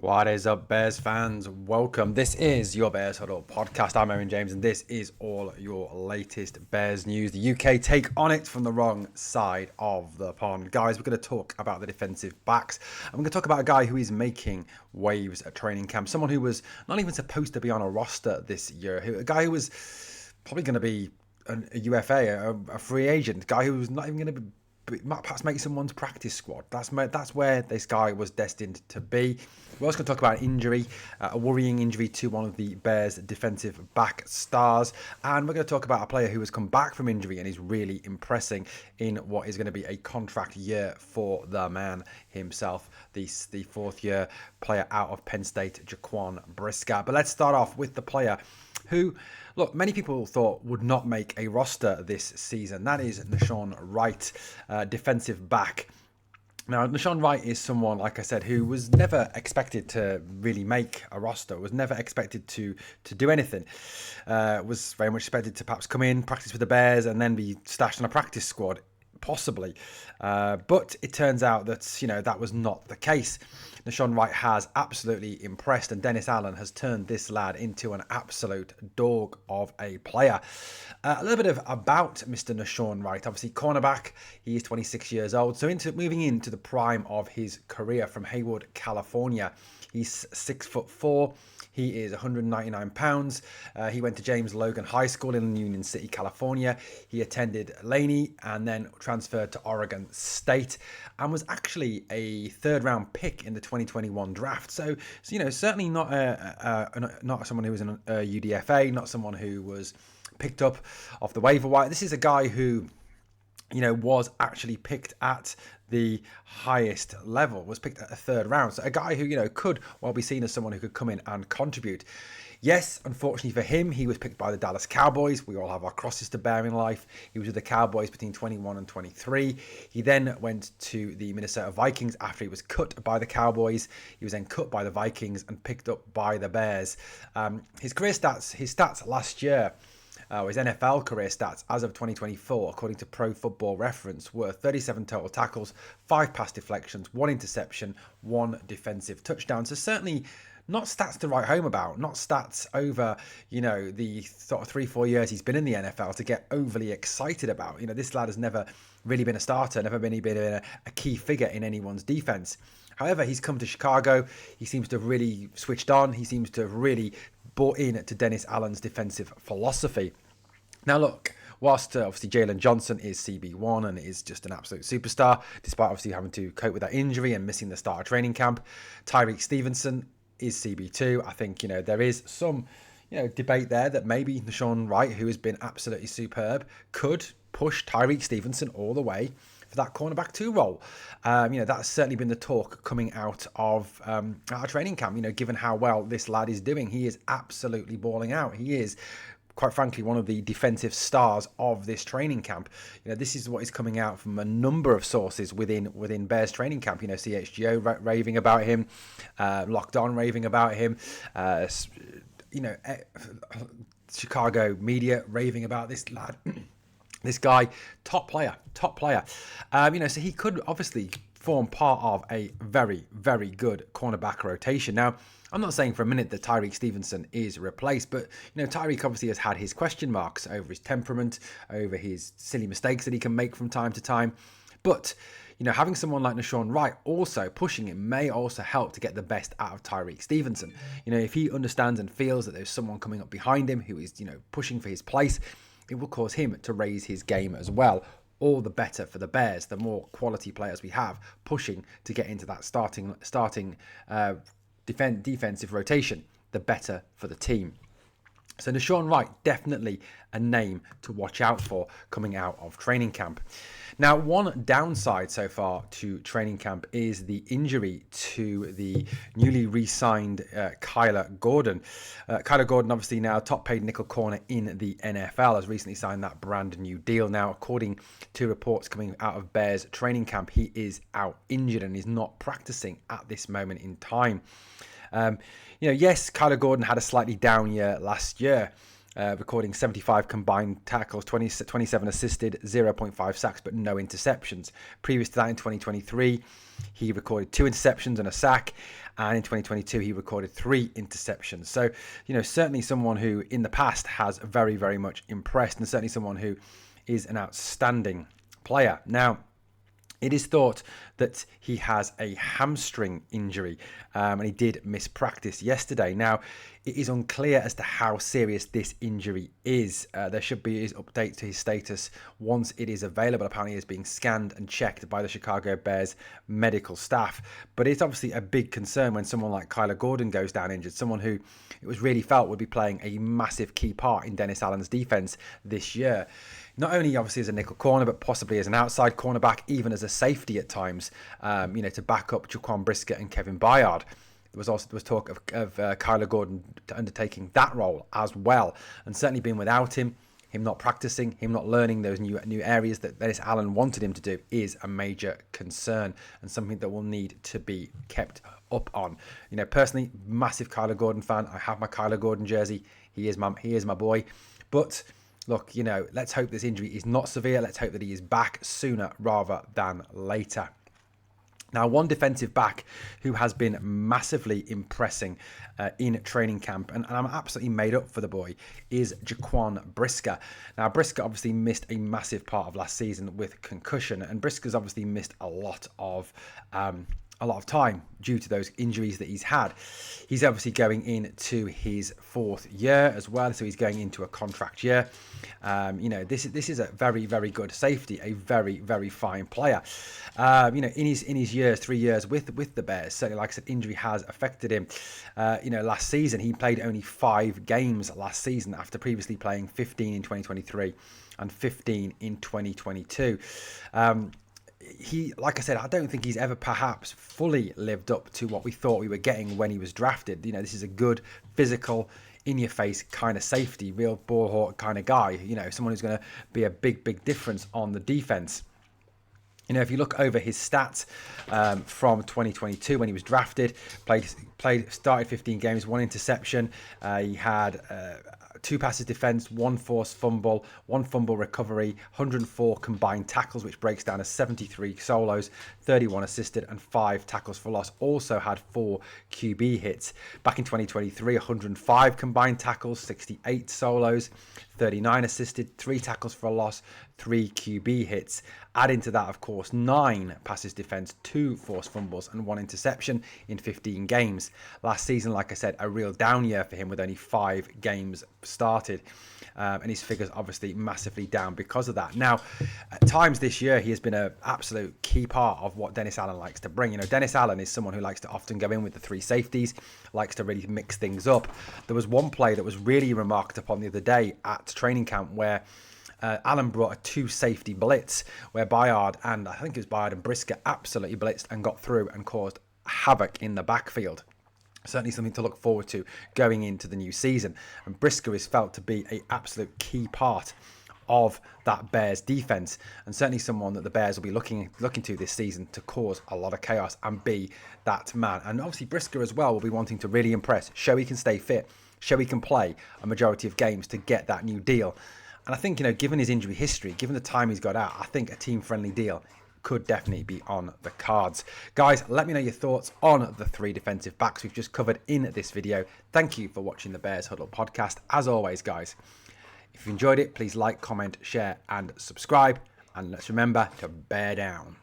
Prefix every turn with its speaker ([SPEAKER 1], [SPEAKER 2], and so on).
[SPEAKER 1] What is up, Bears fans? Welcome. This is your Bears Huddle podcast. I'm Aaron James, and this is all your latest Bears news. The UK take on it from the wrong side of the pond. Guys, we're going to talk about the defensive backs. And we're going to talk about a guy who is making waves at training camp. Someone who was not even supposed to be on a roster this year. A guy who was probably going to be a UFA, a free agent. A guy who was not even going to be perhaps make someone's practice squad. That's where this guy was destined to be. We're also going to talk about an injury, a worrying injury to one of the Bears' defensive back stars. And we're going to talk about a player who has come back from injury and is really impressing in what is going to be a contract year for the man himself, the fourth-year player out of Penn State, Jaquan Brisker. But let's start off with the player who, look, many people thought would not make a roster this season. That is Wright, defensive back. Now, Wright is someone, like I said, who was never expected to really make a roster, was never expected to do anything. Was very much expected to perhaps come in, practice with the Bears, and then be stashed on a practice squad, possibly. But it turns out that, that was not the case. Wright has absolutely impressed, and Dennis Allen has turned this lad into an absolute dog of a player. A little bit about Mr. Wright. Obviously, cornerback. He is 26 years old. So moving into the prime of his career from Hayward, California. He's 6'4". He is 199 pounds. He went to James Logan High School in Union City, California. He attended Laney and then transferred to Oregon State and was actually a third-round pick in the 2021 draft. So certainly not not someone who was in a UDFA, not someone who was picked up off the waiver wire. This is a guy who was actually picked at the highest level, was picked at a third round. So a guy who, could well be seen as someone who could come in and contribute. Yes, unfortunately for him, he was picked by the Dallas Cowboys. We all have our crosses to bear in life. He was with the Cowboys between 21 and 23. He then went to the Minnesota Vikings after he was cut by the Cowboys. He was then cut by the Vikings and picked up by the Bears. His stats last year, his NFL career stats as of 2024, according to Pro Football Reference, were 37 total tackles, 5 pass deflections, 1 interception, 1 defensive touchdown. So certainly not stats to write home about, not stats over, the sort of 3-4 years he's been in the NFL to get overly excited about. This lad has never really been a starter, never been a key figure in anyone's defense. However, he's come to Chicago. He seems to have really switched on. He seems to have really bought in to Dennis Allen's defensive philosophy. Now, look, whilst obviously Jalen Johnson is CB1 and is just an absolute superstar, despite obviously having to cope with that injury and missing the start of training camp, Tyreek Stevenson is CB2. I think, there is some, debate there that maybe Wright, who has been absolutely superb, could push Tyreek Stevenson all the way for that cornerback 2 role. That's certainly been the talk coming out of our training camp. Given how well this lad is doing, he is absolutely balling out. He is, quite frankly, one of the defensive stars of this training camp. This is what is coming out from a number of sources within Bears training camp. CHGO raving about him, Locked On raving about him, Chicago media raving about this lad. This guy, top player. So he could obviously form part of a very, very good cornerback rotation. Now, I'm not saying for a minute that Tyreek Stevenson is replaced, but, Tyreek obviously has had his question marks over his temperament, over his silly mistakes that he can make from time to time. But, having someone like Wright also pushing him may also help to get the best out of Tyreek Stevenson. If he understands and feels that there's someone coming up behind him who is, pushing for his place, it will cause him to raise his game as well. All the better for the Bears. The more quality players we have pushing to get into that starting defensive rotation, the better for the team. So Wright, definitely a name to watch out for coming out of training camp. Now, one downside so far to training camp is the injury to the newly re-signed Kyler Gordon. Kyler Gordon, obviously now top-paid nickel corner in the NFL, has recently signed that brand new deal. Now, according to reports coming out of Bears training camp, he is out injured and is not practicing at this moment in time. Yes, Kyler Gordon had a slightly down year last year. recording 75 combined tackles, 27 assisted, 0.5 sacks, but no interceptions. Previous to that, in 2023, he recorded 2 interceptions and a sack, and in 2022, he recorded 3 interceptions. So, certainly someone who in the past has very, very much impressed, and certainly someone who is an outstanding player. Now, it is thought that he has a hamstring injury, and he did miss practice yesterday. Now, it is unclear as to how serious this injury is. There should be his update to his status once it is available. Apparently, he is being scanned and checked by the Chicago Bears medical staff. But it's obviously a big concern when someone like Kyler Gordon goes down injured, someone who it was really felt would be playing a massive key part in Dennis Allen's defense this year. Not only obviously as a nickel corner, but possibly as an outside cornerback, even as a safety at times, to back up Jaquan Brisker and Kevin Byard. There was talk of Kyler Gordon undertaking that role as well. And certainly being without him not practicing, him not learning those new areas that Dennis Allen wanted him to do is a major concern and something that will need to be kept up on. Personally, massive Kyler Gordon fan. I have my Kyler Gordon jersey. He is my boy. But look, let's hope this injury is not severe. Let's hope that he is back sooner rather than later. Now, one defensive back who has been massively impressing in training camp, and I'm absolutely made up for the boy, is Jaquan Brisker. Now, Brisker obviously missed a massive part of last season with concussion, and Brisker's obviously missed a lot of time due to those injuries that he's had. He's obviously going into his 4th year as well, so he's going into a contract year. This is a very, very good safety, a very, very fine player. In his years, 3 years with the Bears, certainly, like I said, injury has affected him. Last season he played only 5 games last season after previously playing 15 in 2023 and 15 in 2022. Like I said, I don't think he's ever perhaps fully lived up to what we thought we were getting when he was drafted. This is a good, physical, in-your-face kind of safety, real ball hawk kind of guy. Someone who's going to be a big, big difference on the defense. If you look over his stats from 2022 when he was drafted, started 15 games, 1 interception. He had 2 passes defense, 1 forced fumble, 1 fumble recovery, 104 combined tackles, which breaks down as 73 solos, 31 assisted, and 5 tackles for loss. Also had 4 QB hits. Back in 2023, 105 combined tackles, 68 solos, 39 assisted, 3 tackles for a loss, 3 QB hits. Add into that, of course, 9 passes defense, 2 forced fumbles, and 1 interception in 15 games. Last season, like I said, a real down year for him with only 5 games started. And his figures obviously massively down because of that. Now, at times this year, he has been an absolute key part of what Dennis Allen likes to bring. Dennis Allen is someone who likes to often go in with the 3 safeties, likes to really mix things up. There was one play that was really remarked upon the other day at training camp where Allen brought a 2 safety blitz where Byard and Brisker absolutely blitzed and got through and caused havoc in the backfield. Certainly something to look forward to going into the new season. And Brisker is felt to be an absolute key part of that Bears defense, and certainly someone that the Bears will be looking to this season to cause a lot of chaos and be that man. And obviously Brisker as well will be wanting to really impress, show he can stay fit, show he can play a majority of games to get that new deal. And I think, given his injury history, given the time he's got out, I think a team-friendly deal could definitely be on the cards. Guys, let me know your thoughts on the 3 defensive backs we've just covered in this video. Thank you for watching the Bears Huddle podcast. As always, guys, if you enjoyed it, please like, comment, share, and subscribe. And let's remember to bear down.